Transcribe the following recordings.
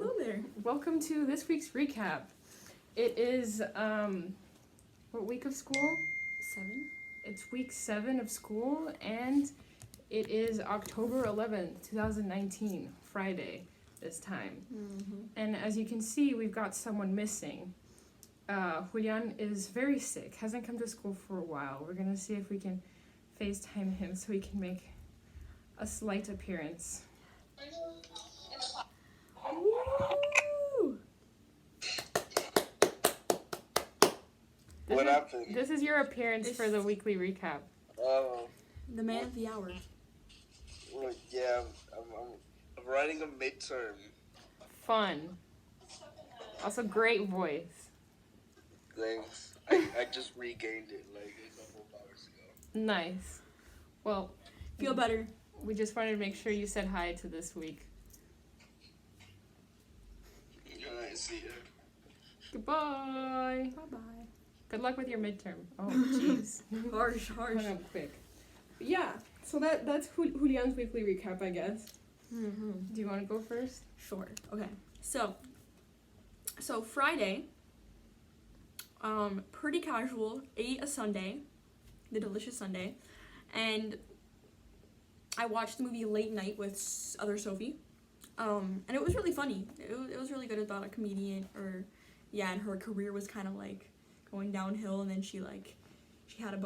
Hello there. Welcome to this week's recap. It is, what week of school? 7. It's week 7 of school, and it is October 11th, 2019, Friday this time. Mm-hmm. And as you can see, we've got someone missing. Julian is very sick, hasn't come to school for a while. We're gonna see if we can FaceTime him so he can make a slight appearance. Woo! What happened? This is your appearance for the weekly recap. Oh, The man of the hour. well, yeah, I'm writing a midterm. Fun. Also, great voice. Thanks. I just regained it like a couple of hours ago. Nice. Well, Feel better. we just wanted to make sure you said hi to this week. I see it. Goodbye. Bye-bye. Good luck with your midterm. Oh, jeez. Harsh. Hung up quick. But yeah, so that's Julian's weekly recap, I guess. Mm-hmm. Do you want to go first? Sure. Okay. So Friday, pretty casual, ate a sundae, the delicious sundae, and I watched the movie Late Night with other Sophie, and it was really funny. It was really good about a comedian, and her career was kind of like going downhill, and then she had a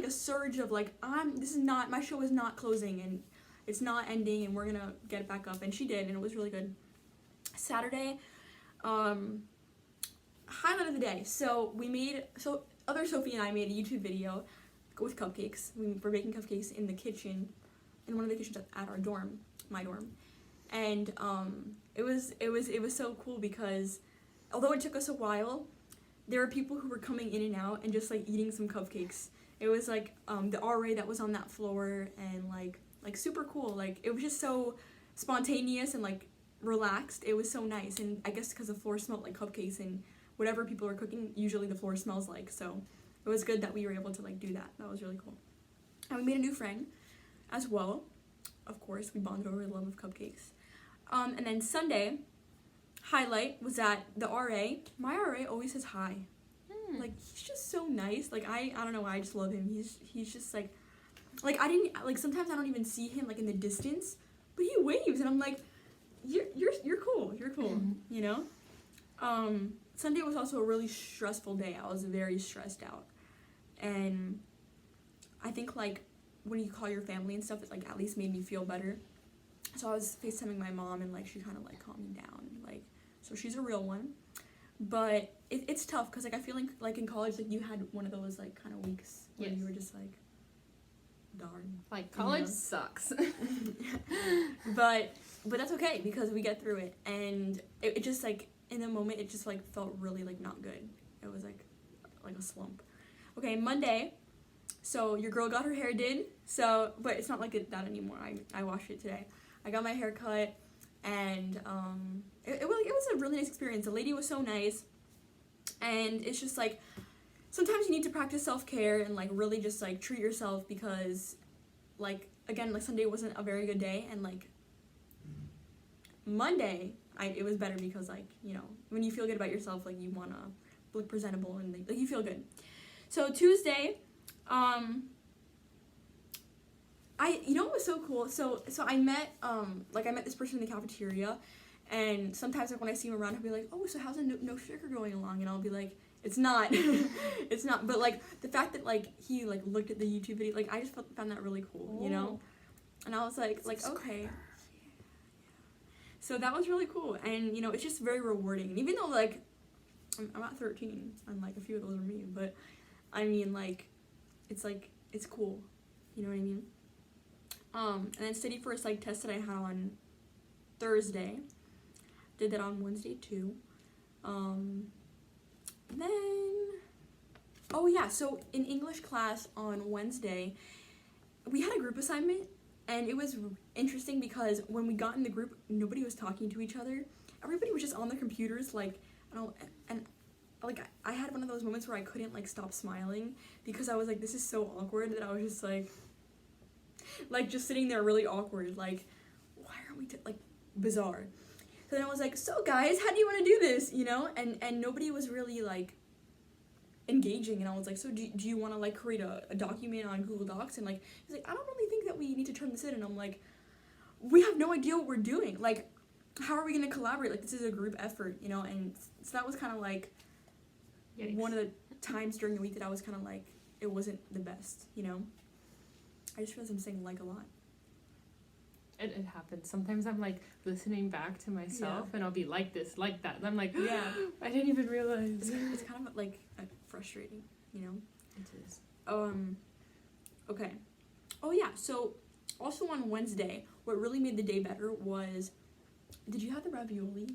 surge of like, my show is not closing, and it's not ending, and we're gonna get it back up, and she did, and it was really good. Saturday, highlight of the day. So other Sophie and I made a YouTube video with cupcakes. We were making cupcakes in the kitchen, in one of the kitchens at our dorm, my dorm, and it was so cool because although it took us a while, there were people who were coming in and out and just like eating some cupcakes. It was like the RA that was on that floor, and like super cool. Like it was just so spontaneous and like relaxed. It was so nice, and I guess because the floor smelled like cupcakes and whatever people are cooking, usually the floor smells like. So it was good that we were able to like do that. That was really cool. And we made a new friend as well. Of course, we bonded over the love of cupcakes. And then Sunday, highlight was that the RA, my RA always says hi. Like he's just so nice. Like I don't know why, I just love him. He's just like sometimes I don't even see him like in the distance, but he waves and I'm like, you're cool, you know? Sunday was also a really stressful day. I was very stressed out. And I think like when you call your family and stuff, it like at least made me feel better. So I was FaceTiming my mom, and like she kind of like calmed me down. Like, so she's a real one. But it's tough because like I feel like in college, like you had one of those like kind of weeks where you were just like, darn. Like, college sucks. But that's okay because we get through it, and it just like in the moment it just like felt really like not good. It was like a slump. Okay, Monday. So your girl got her hair did. So, but it's not like that anymore. I washed it today. I got my hair cut, and it was a really nice experience. The lady was so nice, and it's just like sometimes you need to practice self-care and like really just like treat yourself because like again, like Sunday wasn't a very good day, and like Monday it was better because like, you know, when you feel good about yourself, like you want to look presentable and like you feel good. So Tuesday, what was so cool? So I met this person in the cafeteria, and sometimes like when I see him around, he'll be like, oh, so how's the no sugar going along? And I'll be like, it's not. It's not. But like the fact that like he like looked at the YouTube video, like I just found that really cool, you know? And I was like okay. So that was really cool, and you know, it's just very rewarding. And even though like I'm at 13 and like a few of those are me, but I mean like it's cool, you know what I mean? And then studied for a psych test that I had on Thursday. Did that on Wednesday too. Then oh yeah, so in English class on Wednesday we had a group assignment, and it was interesting because when we got in the group, nobody was talking to each other. Everybody was just on their computers, like, I had one of those moments where I couldn't like stop smiling because I was like, this is so awkward, that I was just like just sitting there really awkward, like, why are we like bizarre. So then I was like, so guys, how do you want to do this? You know, and nobody was really like engaging, and I was like, so do you want to like create a document on Google Docs? And like he's like, I don't really think that we need to turn this in. And I'm like, we have no idea what we're doing. Like, how are we gonna collaborate? Like, this is a group effort, you know. And so that was kind of like Yikes. one of the times during the week that I was kind of like, it wasn't the best, you know. I just realized I'm saying like a lot. It happens. Sometimes I'm like listening back to myself and I'll be like this, like that. And I'm like, Yeah. I didn't even realize. It's kind of like frustrating, you know. It is. Okay. Oh yeah. So also on Wednesday, what really made the day better was, did you have the ravioli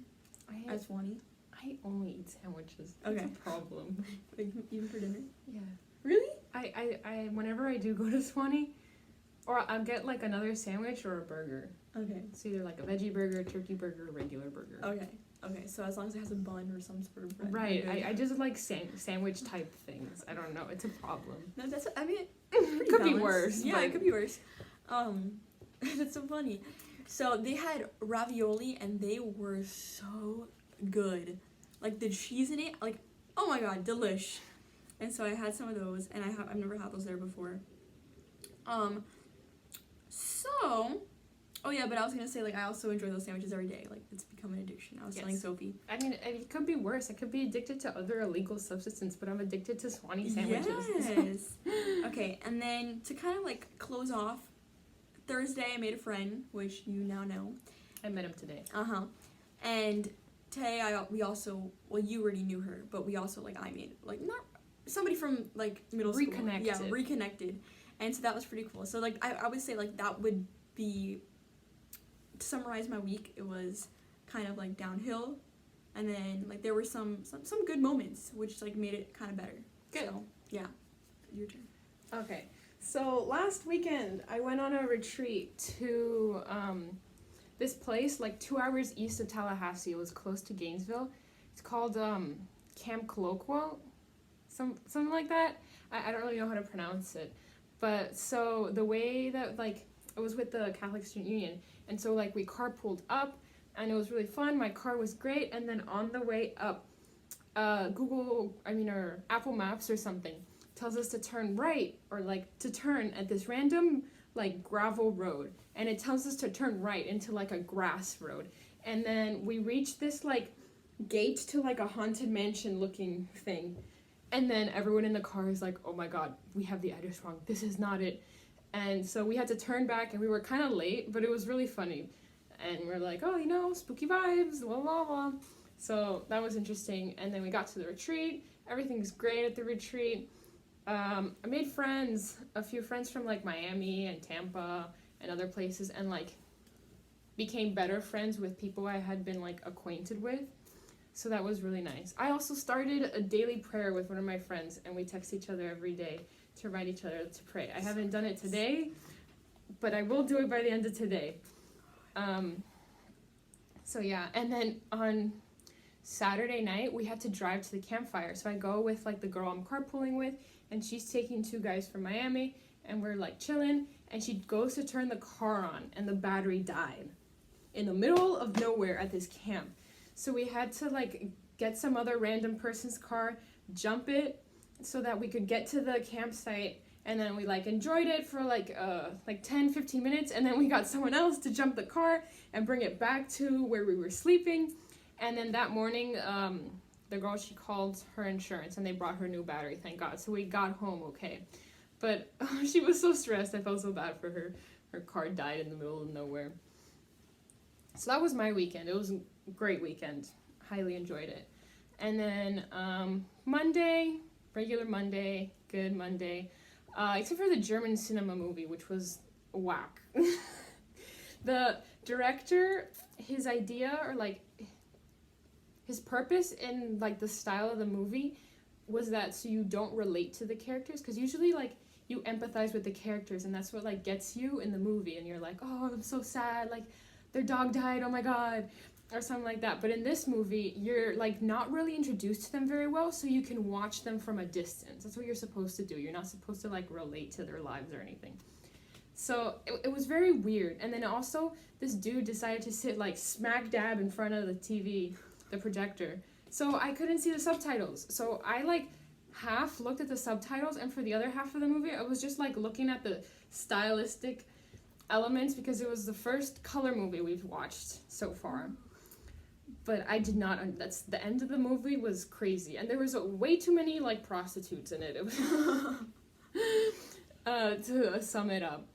at Swanee? I only eat sandwiches. That's Okay. a problem. Like, even for dinner? Yeah. Really? I whenever I do go to Swanee, or I'll get like another sandwich or a burger. Okay. It's either like a veggie burger, turkey burger, regular burger. Okay. Okay. So as long as it has a bun or some sort of bread. Right. you're good. I just like sandwich type things. I don't know. It's a problem. No, that's. I mean, it's pretty Could be balanced. worse, Yeah, but- it could be worse. That's so funny. So they had ravioli and they were so good. Like the cheese in it, like oh my god, delish. And so I had some of those, and I've never had those there before. So, oh yeah, but I was gonna say like I also enjoy those sandwiches every day. Like it's become an addiction. I was telling Yes. Sophie. I mean, it could be worse. I could be addicted to other illegal substances, but I'm addicted to Swanee sandwiches. Yes. Okay, and then to kind of like close off, Thursday I made a friend, which you now know. I met him today. And today we also, well, you already knew her, but we also like I made like not somebody from like middle school. Reconnected. Yeah, reconnected. And so that was pretty cool. So like I would say like that would be, to summarize my week, it was kind of like downhill, and then like there were some good moments which like made it kind of better. Good. So yeah, your turn. Okay, so last weekend I went on a retreat to this place like 2 hours east of Tallahassee. It was close to Gainesville. It's called Camp Colloquial, something like that. I don't really know how to pronounce it, but so the way that like it was with the Catholic Student Union, and so like we carpooled up, and it was really fun. My car was great, and then on the way up, or Apple Maps or something tells us to turn right, or like to turn at this random like gravel road, and it tells us to turn right into like a grass road, and then we reach this like gate to like a haunted mansion looking thing, and then everyone in the car is like, oh my god, we have the address wrong, this is not it. And so we had to turn back, and we were kind of late, but it was really funny, and we're like, oh, you know, spooky vibes, blah blah blah. So that was interesting. And then we got to the retreat. Everything's great at the retreat. I made friends, a few friends from like Miami and Tampa and other places, and like became better friends with people I had been like acquainted with. So that was really nice. I also started a daily prayer with one of my friends, and we text each other every day to remind each other to pray. I haven't done it today, but I will do it by the end of today. So yeah, and then on Saturday night we had to drive to the campfire. So I go with like the girl I'm carpooling with, and she's taking 2 guys from Miami, and we're like chilling, and she goes to turn the car on, and the battery died in the middle of nowhere at this camp. So we had to like get some other random person's car, jump it so that we could get to the campsite, and then we like enjoyed it for like 10-15 minutes, and then we got someone else to jump the car and bring it back to where we were sleeping. And then that morning the girl, she called her insurance, and they brought her new battery, thank god. So we got home okay, but she was so stressed. I felt so bad for her. Her car died in the middle of nowhere. So that was my weekend. It was a great weekend. Highly enjoyed it. And then Monday, regular Monday, good Monday, except for the German cinema movie, which was whack. The director, his idea, or like his purpose in like the style of the movie was that so you don't relate to the characters, because usually like you empathize with the characters, and that's what like gets you in the movie, and you're like, oh, I'm so sad, like their dog died, oh my god, or something like that. But in this movie, you're like not really introduced to them very well, so you can watch them from a distance. That's what you're supposed to do. You're not supposed to like relate to their lives or anything. So it was very weird. And then also, this dude decided to sit like smack dab in front of the TV, the projector. So I couldn't see the subtitles. So I like half looked at the subtitles, and for the other half of the movie, I was just like looking at the stylistic elements because it was the first color movie we've watched so far. But I did not. That's the end of the movie was crazy, and there was way too many like prostitutes in it. It was to sum it up.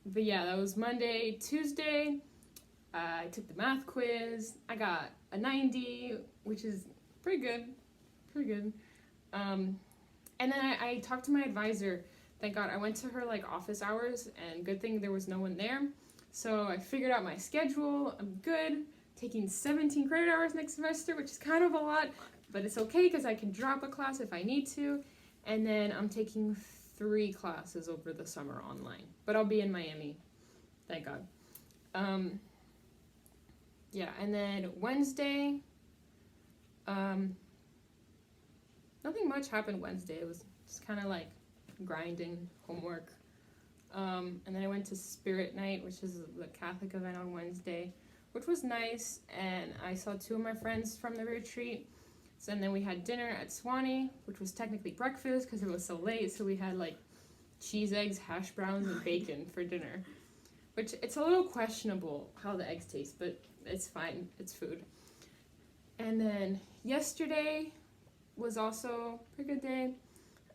But yeah, that was Monday. Tuesday, I took the math quiz. I got a 90, which is pretty good. And then I talked to my advisor. Thank God I went to her like office hours, and good thing there was no one there. So I figured out my schedule. I'm good. Taking 17 credit hours next semester, which is kind of a lot, but it's okay because I can drop a class if I need to. And then I'm taking 3 classes over the summer online, but I'll be in Miami. Thank God. Yeah, and then Wednesday, nothing much happened Wednesday. It was just kind of like grinding, homework. And then I went to Spirit Night, which is the Catholic event on Wednesday, which was nice. And I saw 2 of my friends from the retreat. So, and then we had dinner at Swanee, which was technically breakfast because it was so late. So we had like cheese, eggs, hash browns, and bacon for dinner. Which it's a little questionable how the eggs taste, but it's fine. It's food. And then yesterday was also a pretty good day.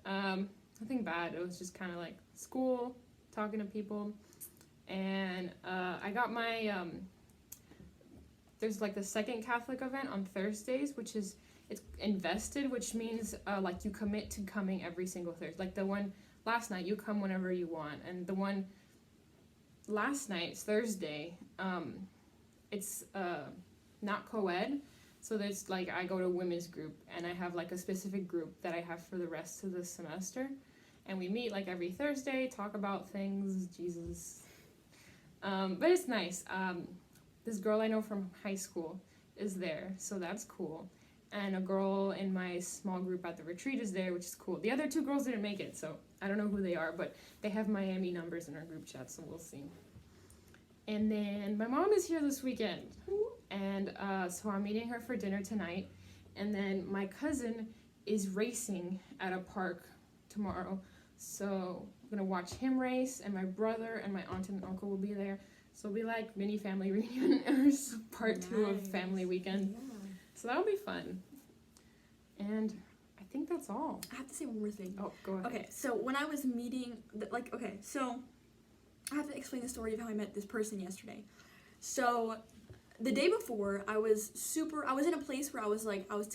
Nothing bad. It was just kind of like school, talking to people. And I got my, there's like the second Catholic event on Thursdays, which is, it's invested, which means like you commit to coming every single Thursday. Like the one last night, you come whenever you want. And the one last night, Thursday, it's not co-ed. So there's like, I go to a women's group and I have like a specific group that I have for the rest of the semester. And we meet like every Thursday, talk about things, Jesus. But it's nice. This girl I know from high school is there, so that's cool. And a girl in my small group at the retreat is there, which is cool. The other 2 girls didn't make it, so I don't know who they are, but they have Miami numbers in our group chat, so we'll see. And then my mom is here this weekend, and so I'm meeting her for dinner tonight. And then my cousin is racing at a park tomorrow, so I'm gonna watch him race, and my brother and my aunt and uncle will be there. So it'll be like mini family reunion or part 2 of family weekend. Yeah. So that'll be fun. And I think that's all. I have to say one more thing. Oh, go ahead. Okay, so when I was meeting, so I have to explain the story of how I met this person yesterday. So the day before, I was in a place where I was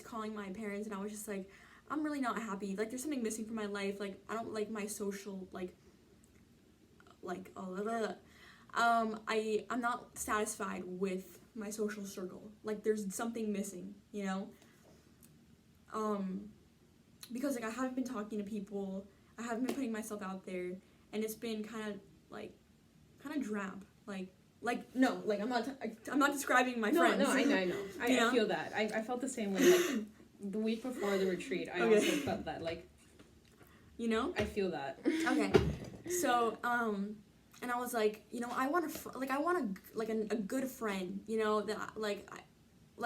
calling my parents, and I was just like, I'm really not happy. Like, there's something missing from my life. Like, I don't like my social, I'm not satisfied with my social circle. Like, there's something missing, you know? Because, like, I haven't been talking to people, I haven't been putting myself out there, and it's been kind of drab. I'm not describing my friends. No, I know. You know? I feel that. I felt the same way, like, the week before the retreat, I Okay. also felt that, like, You know? I feel that. Okay. So, and I was like, you know, I want a good friend, you know, that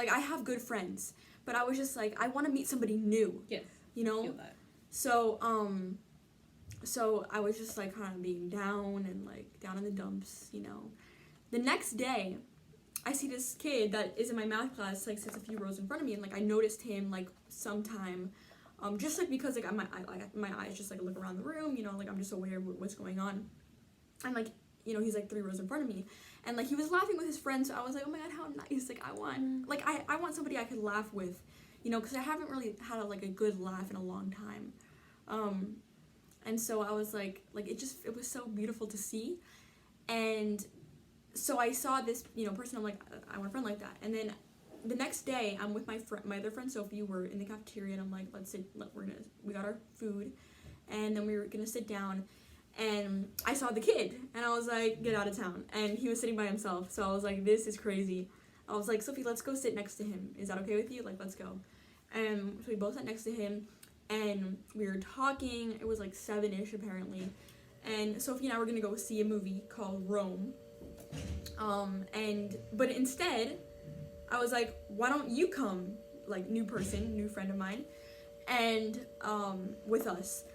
I have good friends, but I was just like, I want to meet somebody new. Yes. You know? I feel that. So I was just like kind of being down and like down in the dumps, you know. The next day, I see this kid that is in my math class, like sits a few rows in front of me, and like I noticed him like sometime, just like because like my eyes just like look around the room, you know, like I'm just aware of what's going on. And like, you know, he's like 3 rows in front of me, and like he was laughing with his friends, so I was like, oh my god, how nice. Like I want somebody I could laugh with, you know, because I haven't really had a good laugh in a long time. And so I was like it was so beautiful to see. And so I saw this, you know, person, I'm like, I want a friend like that. And then the next day, I'm with my other friend Sophie. We're in the cafeteria, and I'm like, we got our food, and then we were gonna sit down, and I saw the kid, and I was like, get out of town. And he was sitting by himself, so I was like, this is crazy. I was like, Sophie, let's go sit next to him. Is that okay with you? Like, let's go. And so we both sat next to him, and we were talking. It was like 7-ish apparently, and Sophie and I were gonna go see a movie called Rome. But instead, I was like, why don't you come, like, new friend of mine, and with us.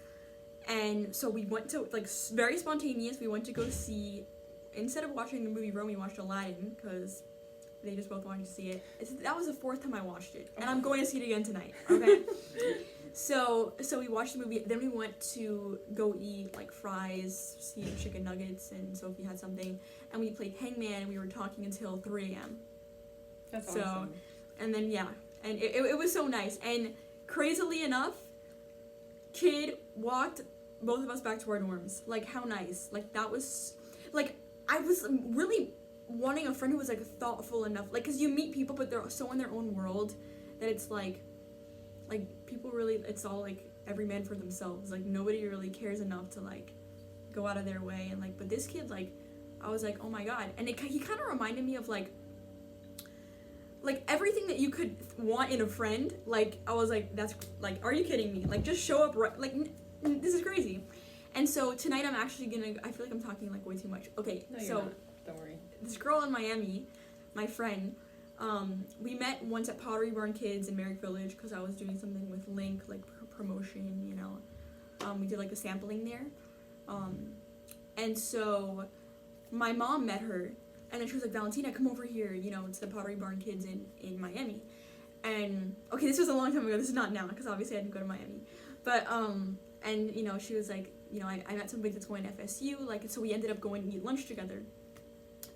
And so we went to, like, very spontaneous, we went to go see, instead of watching the movie Rome, we watched Aladdin, because they just both wanted to see it. That was the 4th time I watched it, and I'm going to see it again tonight, okay? So we watched the movie, then we went to go eat, like, fries, see chicken nuggets, and Sophie had something, and we played Hangman, and we were talking until 3 a.m. That's So, awesome. and then, yeah, and it was so nice, and crazily enough, Kid walked both of us back to our dorms. Like, how nice. Like, that was, like, I was really wanting a friend who was, like, thoughtful enough, like, because you meet people, but they're so in their own world, that it's, like, people really, it's all, like, every man for themselves. Like, nobody really cares enough to, like, go out of their way, and, like, but this kid, like, I was like, oh my god, and he kind of reminded me of, like, everything that you could want in a friend. Like, I was like, that's, like, are you kidding me? Like, just show up right, like, this is crazy. And so tonight I'm actually gonna, I feel like I'm talking, like, way too much. Okay, No, you're so not. Don't worry. this girl in Miami, my friend, we met once at Pottery Barn Kids in Merrick Village, because I was doing something with Link, like, promotion, you know. We did, like, a sampling there. And so my mom met her, and then she was like, Valentina, come over here, you know, to the Pottery Barn Kids in Miami. And, okay, this was a long time ago, this is not now, because obviously I didn't go to Miami. But, and, you know, she was like, you know, I met somebody that's going to FSU, like, so we ended up going to eat lunch together.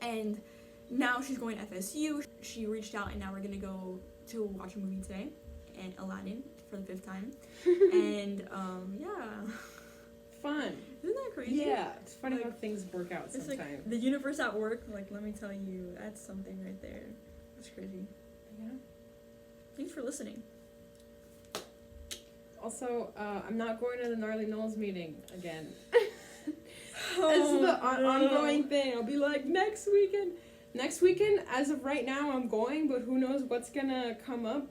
And now she's going to FSU, she reached out, and now we're gonna go to watch a movie today, and Aladdin, for the 5th time. And, yeah. Fun. Isn't that crazy? Yeah. It's funny Like, how things work out It's sometimes. like the universe at work, like, let me tell you, that's something right there. That's crazy. Yeah. Thanks for listening. Also, I'm not going to the Gnarly Knolls meeting again. It's the ongoing thing. I'll be like, next weekend. Next weekend, as of right now, I'm going, but who knows what's gonna come up.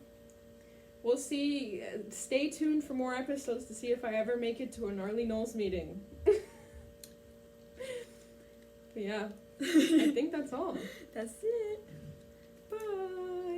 We'll see. Stay tuned for more episodes to see if I ever make it to a Gnarly Knolls meeting. But yeah, I think that's all. That's it. Bye.